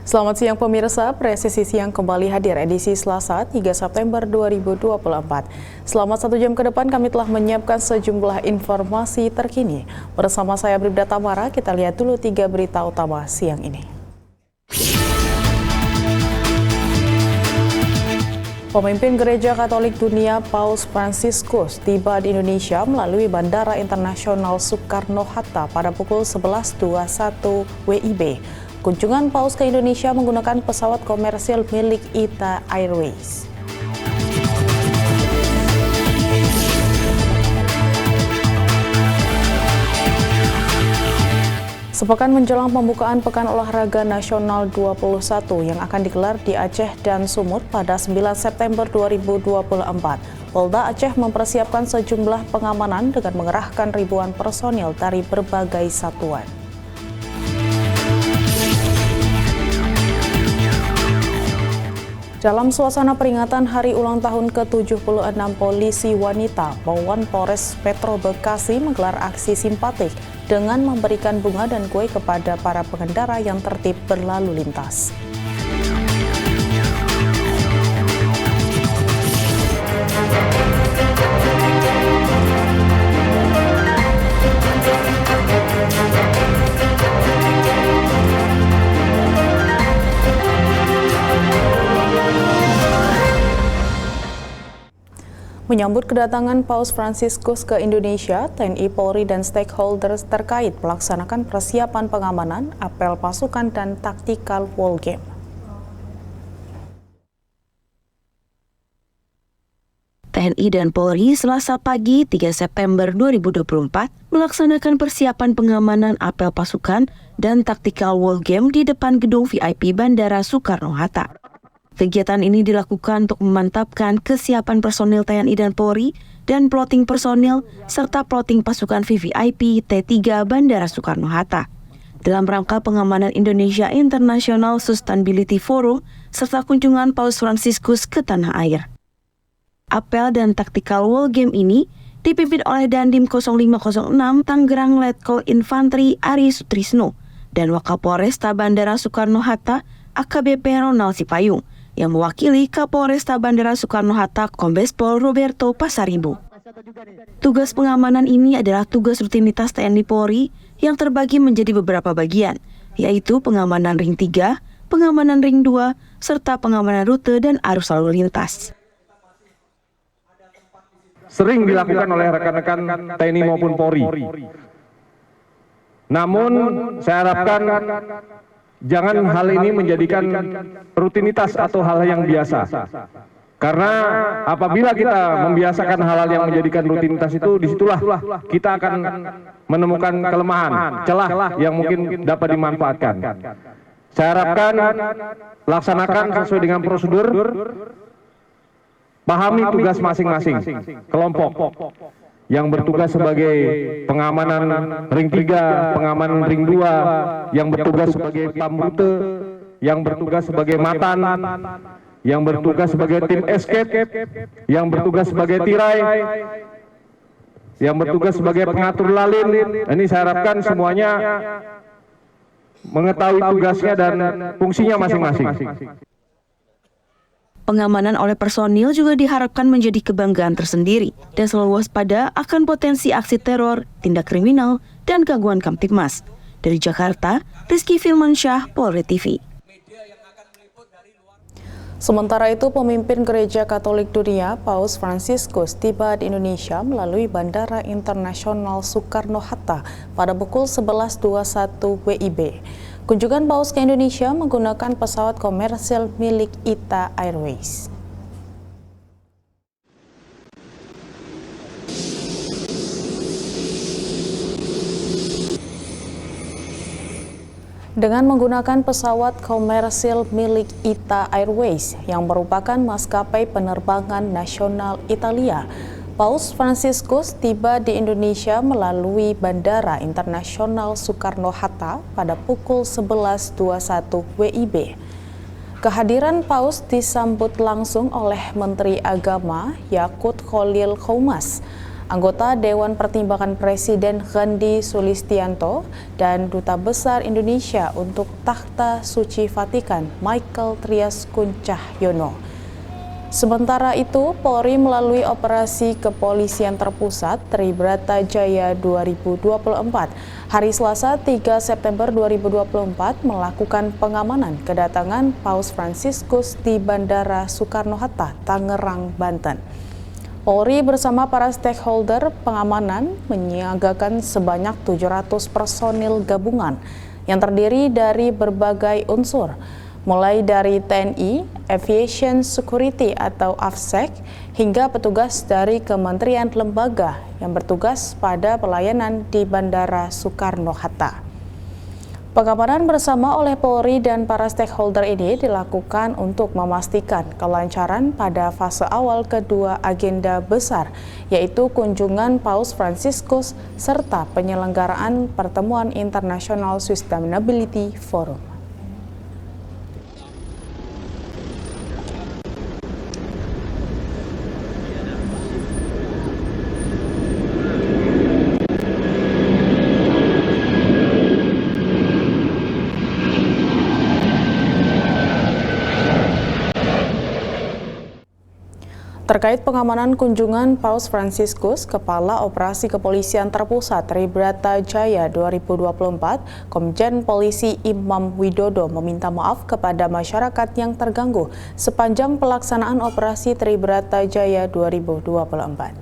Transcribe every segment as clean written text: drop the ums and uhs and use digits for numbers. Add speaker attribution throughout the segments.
Speaker 1: Selamat siang pemirsa, Presisi Siang kembali hadir edisi Selasa 3 September 2024. Selama 1 jam ke depan kami telah menyiapkan sejumlah informasi terkini. Bersama saya Bribda Tamara, kita lihat dulu 3 berita utama siang ini. Pemimpin Gereja Katolik Dunia Paus Fransiskus tiba di Indonesia melalui Bandara Internasional Soekarno-Hatta pada pukul 11.21 WIB. Kunjungan Paus ke Indonesia menggunakan pesawat komersil milik ITA Airways. Sepekan menjelang pembukaan Pekan Olahraga Nasional 21 yang akan digelar di Aceh dan Sumut pada 9 September 2024, Polda Aceh mempersiapkan sejumlah pengamanan dengan mengerahkan ribuan personil dari berbagai satuan. Dalam suasana peringatan hari ulang tahun ke-76 polisi wanita, Bawan Polres Metro Bekasi menggelar aksi simpatik dengan memberikan bunga dan kue kepada para pengendara yang tertib berlalu lintas. Menyambut kedatangan Paus Fransiskus ke Indonesia, TNI, Polri, dan stakeholders terkait melaksanakan persiapan pengamanan, apel pasukan, dan tactical war game.
Speaker 2: TNI dan Polri Selasa pagi 3 September 2024 melaksanakan persiapan pengamanan apel pasukan dan tactical war game di depan gedung VIP Bandara Soekarno-Hatta. Kegiatan ini dilakukan untuk memantapkan kesiapan personil TNI dan Polri dan plotting personil serta plotting pasukan VVIP T3 Bandara Soekarno-Hatta dalam rangka pengamanan Indonesia International Sustainability Forum serta kunjungan Paus Fransiskus ke tanah air. Apel dan tactical war game ini dipimpin oleh Dandim 0506 Tangerang Letkol Infantri Ari Sutrisno dan Wakapolresta Bandara Soekarno-Hatta AKBP Ronald Sipayung yang mewakili Kapolresta Bandara Soekarno-Hatta Kombes Pol Roberto Pasaribu. Tugas pengamanan ini adalah tugas rutinitas TNI Polri yang terbagi menjadi beberapa bagian, yaitu pengamanan ring 3, pengamanan ring 2, serta pengamanan rute dan arus lalu lintas.
Speaker 3: Sering dilakukan oleh rekan-rekan TNI maupun Polri. Namun saya harapkan jangan hal ini menjadikan rutinitas atau hal yang biasa. Karena apabila kita membiasakan hal-hal yang menjadikan rutinitas itu, disitulah kita akan menemukan kelemahan, celah yang mungkin dapat dimanfaatkan. Saya harapkan laksanakan sesuai dengan prosedur, pahami tugas masing-masing kelompok. Yang bertugas sebagai pengamanan ring 3, pengamanan ring 2, yang bertugas sebagai tam rute, yang bertugas sebagai matan, yang bertugas sebagai tim escape, yang bertugas sebagai tirai, yang bertugas sebagai pengatur lalin. Ini saya harapkan semuanya mengetahui tugasnya dan fungsinya masing-masing.
Speaker 2: Pengamanan oleh personil juga diharapkan menjadi kebanggaan tersendiri dan selalu waspada akan potensi aksi teror, tindak kriminal, dan gangguan Kamtibmas. Dari Jakarta, Rizky Firmansyah, Polri TV.
Speaker 1: Sementara itu, pemimpin Gereja Katolik Dunia Paus Fransiskus tiba di Indonesia melalui Bandara Internasional Soekarno-Hatta pada pukul 11.21 WIB. Kunjungan Paus ke Indonesia menggunakan pesawat komersil milik ITA Airways. Dengan menggunakan pesawat komersil milik ITA Airways yang merupakan maskapai penerbangan nasional Italia, Paus Fransiskus tiba di Indonesia melalui Bandara Internasional Soekarno-Hatta pada pukul 11.21 WIB. Kehadiran Paus disambut langsung oleh Menteri Agama Yakut Khalil Qoumas. anggota Dewan Pertimbangan Presiden Gandhi Sulistianto, dan Duta Besar Indonesia untuk Takhta Suci Vatikan Michael Trias-Kuncahyono. Sementara itu, Polri melalui Operasi Kepolisian Terpusat Tribrata Jaya 2024 hari Selasa 3 September 2024 melakukan pengamanan kedatangan Paus Fransiskus di Bandara Soekarno-Hatta, Tangerang, Banten. Polri bersama para stakeholder pengamanan menyiagakan sebanyak 700 personil gabungan yang terdiri dari berbagai unsur, mulai dari TNI, Aviation Security atau AFSEC, hingga petugas dari kementerian lembaga yang bertugas pada pelayanan di Bandara Soekarno-Hatta. Pengamanan bersama oleh Polri dan para stakeholder ini dilakukan untuk memastikan kelancaran pada fase awal kedua agenda besar, yaitu kunjungan Paus Fransiskus serta penyelenggaraan Pertemuan International Sustainability Forum. Terkait pengamanan kunjungan Paus Fransiskus, Kepala Operasi Kepolisian Terpusat Tribrata Jaya 2024, Komjen Polisi Imam Widodo meminta maaf kepada masyarakat yang terganggu sepanjang pelaksanaan Operasi Tribrata Jaya 2024.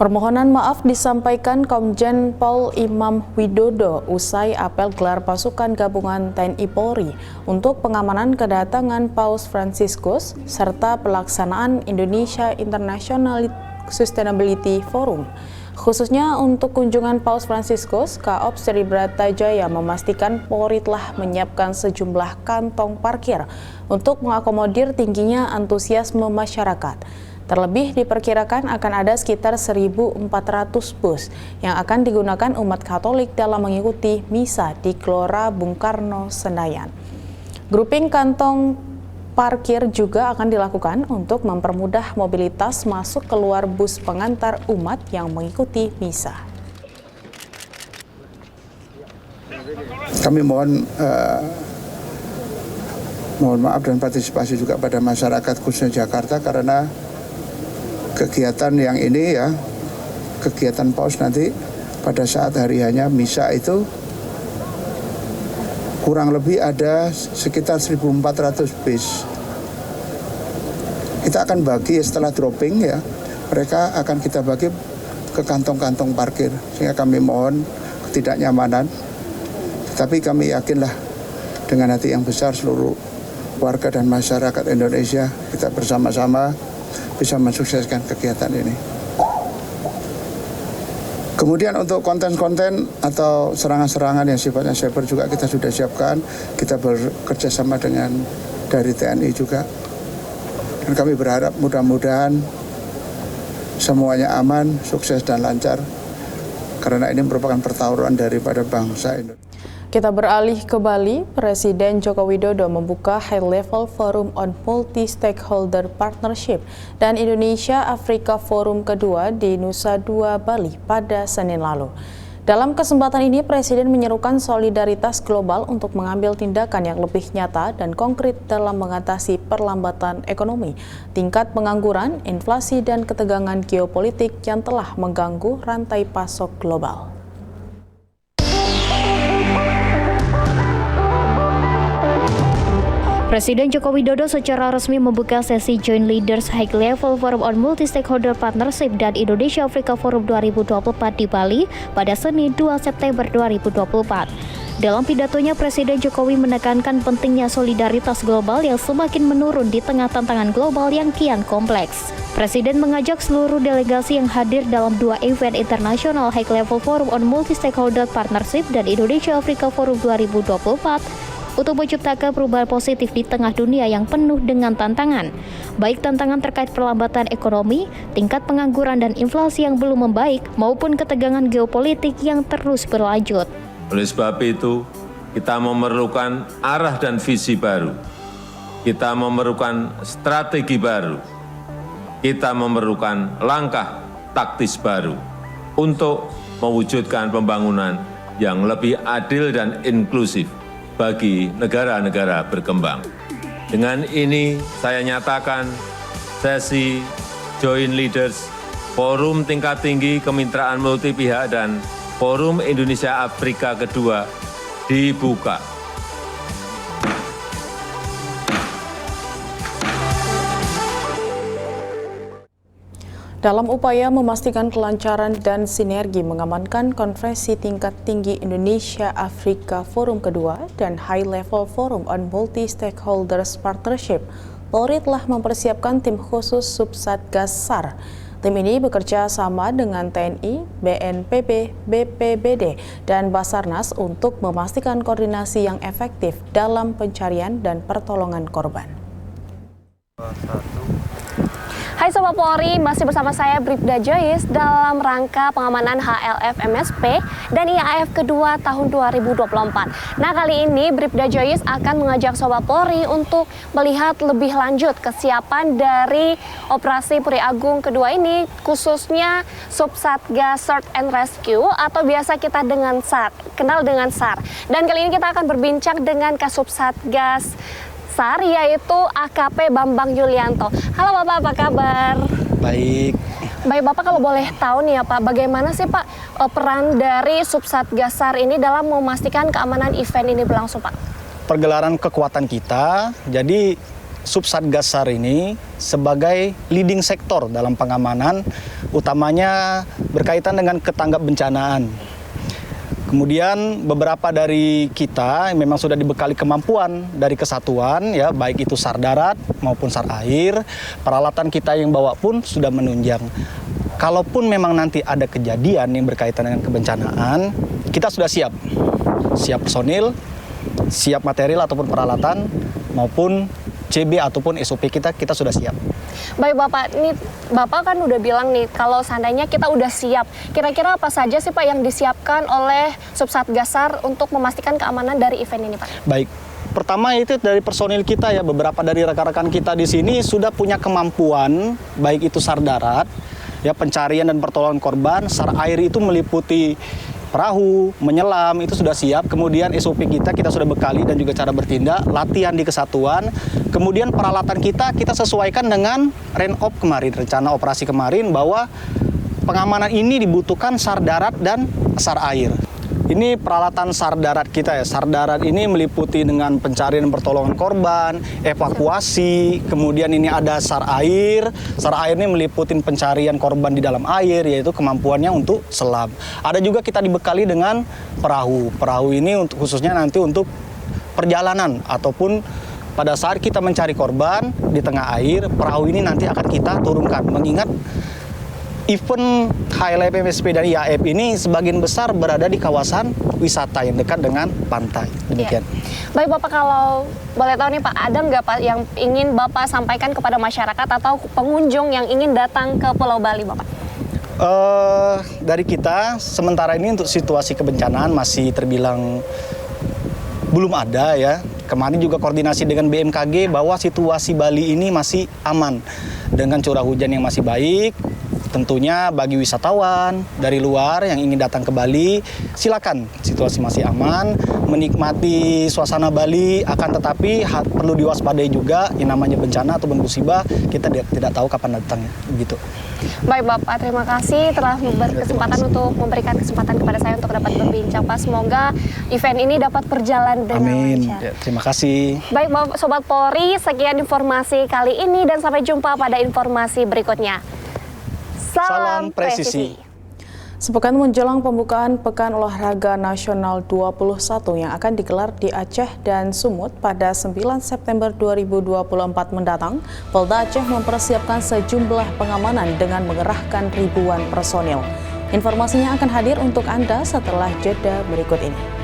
Speaker 1: Permohonan maaf disampaikan Komjen Pol Imam Widodo usai apel gelar pasukan gabungan TNI Polri untuk pengamanan kedatangan Paus Fransiskus serta pelaksanaan Indonesia International Sustainability Forum. Khususnya untuk kunjungan Paus Fransiskus, Kaops Tribrata Jaya memastikan Polri telah menyiapkan sejumlah kantong parkir untuk mengakomodir tingginya antusiasme masyarakat. Terlebih diperkirakan akan ada sekitar 1.400 bus yang akan digunakan umat Katolik dalam mengikuti misa di Gelora Bung Karno, Senayan. Grouping kantong parkir juga akan dilakukan untuk mempermudah mobilitas masuk keluar bus pengantar umat yang mengikuti misa.
Speaker 4: Kami mohon maaf dan partisipasi juga pada masyarakat khususnya Jakarta karena kegiatan yang ini ya, kegiatan Paus nanti pada saat hari hanya misa itu kurang lebih ada sekitar 1.400 bis. Kita akan bagi setelah dropping ya, mereka akan kita bagi ke kantong-kantong parkir sehingga kami mohon ketidaknyamanan. Tapi kami yakinlah dengan hati yang besar seluruh warga dan masyarakat Indonesia kita bersama-sama bisa mensukseskan kegiatan ini. Kemudian untuk konten-konten atau serangan-serangan yang sifatnya cyber juga kita sudah siapkan. Kita bekerja sama dengan dari TNI juga. Dan kami berharap mudah-mudahan semuanya aman, sukses dan lancar. Karena ini merupakan pertaruhan daripada bangsa Indonesia.
Speaker 1: Kita beralih ke Bali, Presiden Joko Widodo membuka High-Level Forum on Multi-Stakeholder Partnership dan Indonesia-Afrika Forum kedua di Nusa Dua, Bali pada Senin lalu. Dalam kesempatan ini, Presiden menyerukan solidaritas global untuk mengambil tindakan yang lebih nyata dan konkret dalam mengatasi perlambatan ekonomi, tingkat pengangguran, inflasi, dan ketegangan geopolitik yang telah mengganggu rantai pasok global.
Speaker 5: Presiden Joko Widodo secara resmi membuka sesi Joint Leaders High Level Forum on Multi-Stakeholder Partnership dan Indonesia Afrika Forum 2024 di Bali pada Senin 2 September 2024. Dalam pidatonya, Presiden Jokowi menekankan pentingnya solidaritas global yang semakin menurun di tengah tantangan global yang kian kompleks. Presiden mengajak seluruh delegasi yang hadir dalam dua event internasional High Level Forum on Multi-Stakeholder Partnership dan Indonesia Afrika Forum 2024 untuk menciptakan perubahan positif di tengah dunia yang penuh dengan tantangan, baik tantangan terkait perlambatan ekonomi, tingkat pengangguran dan inflasi yang belum membaik, maupun ketegangan geopolitik yang terus berlanjut.
Speaker 6: Oleh sebab itu, kita memerlukan arah dan visi baru. Kita memerlukan strategi baru kita memerlukan langkah taktis baru untuk mewujudkan pembangunan yang lebih adil dan inklusif bagi negara-negara berkembang. Dengan ini saya nyatakan sesi Joint Leaders Forum Tingkat Tinggi Kemitraan Multipihak dan Forum Indonesia Afrika kedua dibuka.
Speaker 1: Dalam upaya memastikan kelancaran dan sinergi mengamankan konferensi tingkat tinggi Indonesia Afrika Forum kedua dan High Level Forum on Multi-Stakeholders Partnership, Polri telah mempersiapkan tim khusus Subsatgas SAR. Tim ini bekerja sama dengan TNI, BNPB, BPBD, dan Basarnas untuk memastikan koordinasi yang efektif dalam pencarian dan pertolongan korban.
Speaker 7: Hai Sobat Polri, masih bersama saya Bribda Joyce dalam rangka pengamanan HLF MSP dan IAF kedua tahun 2024. Nah, kali ini Bribda Joyce akan mengajak Sobat Polri untuk melihat lebih lanjut kesiapan dari operasi Puri Agung kedua ini, khususnya Subsatgas Search and Rescue atau biasa kita kenal dengan SAR. Dan kali ini kita akan berbincang dengan Kasubsatgas SAR, yaitu AKP Bambang Yulianto. Halo Bapak, apa kabar?
Speaker 8: Baik.
Speaker 7: Baik Bapak, kalau boleh tahu nih ya Pak, bagaimana sih Pak peran dari Subsatgas SAR ini dalam memastikan keamanan event ini berlangsung Pak?
Speaker 8: Pergelaran kekuatan kita, jadi Subsatgas SAR ini sebagai leading sektor dalam pengamanan, utamanya berkaitan dengan ketanggap bencanaan. Kemudian beberapa dari kita memang sudah dibekali kemampuan dari kesatuan, ya, baik itu SAR darat maupun SAR air. Peralatan kita yang bawa pun sudah menunjang. Kalaupun memang nanti ada kejadian yang berkaitan dengan kebencanaan, kita sudah siap. Siap personil, siap material ataupun peralatan, maupun CB ataupun SOP kita sudah siap.
Speaker 7: Baik Bapak, ini Bapak kan udah bilang nih kalau seandainya kita udah siap, kira-kira apa saja sih Pak yang disiapkan oleh Subsatgas SAR untuk memastikan keamanan dari event ini Pak?
Speaker 8: Baik, pertama itu dari personil kita ya, beberapa dari rekan-rekan kita di sini sudah punya kemampuan, baik itu SAR darat, ya pencarian dan pertolongan korban, SAR air itu meliputi perahu, menyelam, itu sudah siap. Kemudian SOP kita sudah bekali dan juga cara bertindak, latihan di kesatuan. Kemudian peralatan kita sesuaikan dengan RENOP kemarin, rencana operasi kemarin, bahwa pengamanan ini dibutuhkan SAR darat dan SAR air. Ini peralatan SAR darat kita ya. SAR darat ini meliputi dengan pencarian dan pertolongan korban, evakuasi, kemudian ini ada SAR air. SAR air ini meliputi pencarian korban di dalam air, yaitu kemampuannya untuk selam. Ada juga kita dibekali dengan perahu. Perahu ini khususnya nanti untuk perjalanan ataupun pada saat kita mencari korban di tengah air, perahu ini nanti akan kita turunkan. Mengingat event HLF MSP dan IAF ini sebagian besar berada di kawasan wisata yang dekat dengan pantai. Demikian.
Speaker 7: Ya. Baik Bapak, kalau boleh tahu nih Pak, ada nggak Pak yang ingin Bapak sampaikan kepada masyarakat atau pengunjung yang ingin datang ke Pulau Bali Bapak?
Speaker 8: Dari kita, sementara ini untuk situasi kebencanaan masih terbilang belum ada ya. Kemarin juga koordinasi dengan BMKG bahwa situasi Bali ini masih aman dengan curah hujan yang masih baik. Tentunya bagi wisatawan dari luar yang ingin datang ke Bali, silakan, situasi masih aman, menikmati suasana Bali, akan tetapi perlu diwaspadai juga yang namanya bencana atau musibah, kita tidak tahu kapan datangnya, begitu.
Speaker 7: Baik Bapak, terima kasih telah berkesempatan untuk memberikan kesempatan kepada saya untuk dapat berbincang Pak. Semoga event ini dapat berjalan dengan lancar.
Speaker 8: Ya, terima kasih.
Speaker 7: Baik Sobat Polri, sekian informasi kali ini dan sampai jumpa pada informasi berikutnya. Salam presisi.
Speaker 1: Sepekan menjelang pembukaan Pekan Olahraga Nasional 21 yang akan digelar di Aceh dan Sumut pada 9 September 2024 mendatang, Polda Aceh mempersiapkan sejumlah pengamanan dengan mengerahkan ribuan personil. Informasinya akan hadir untuk Anda setelah jeda berikut ini.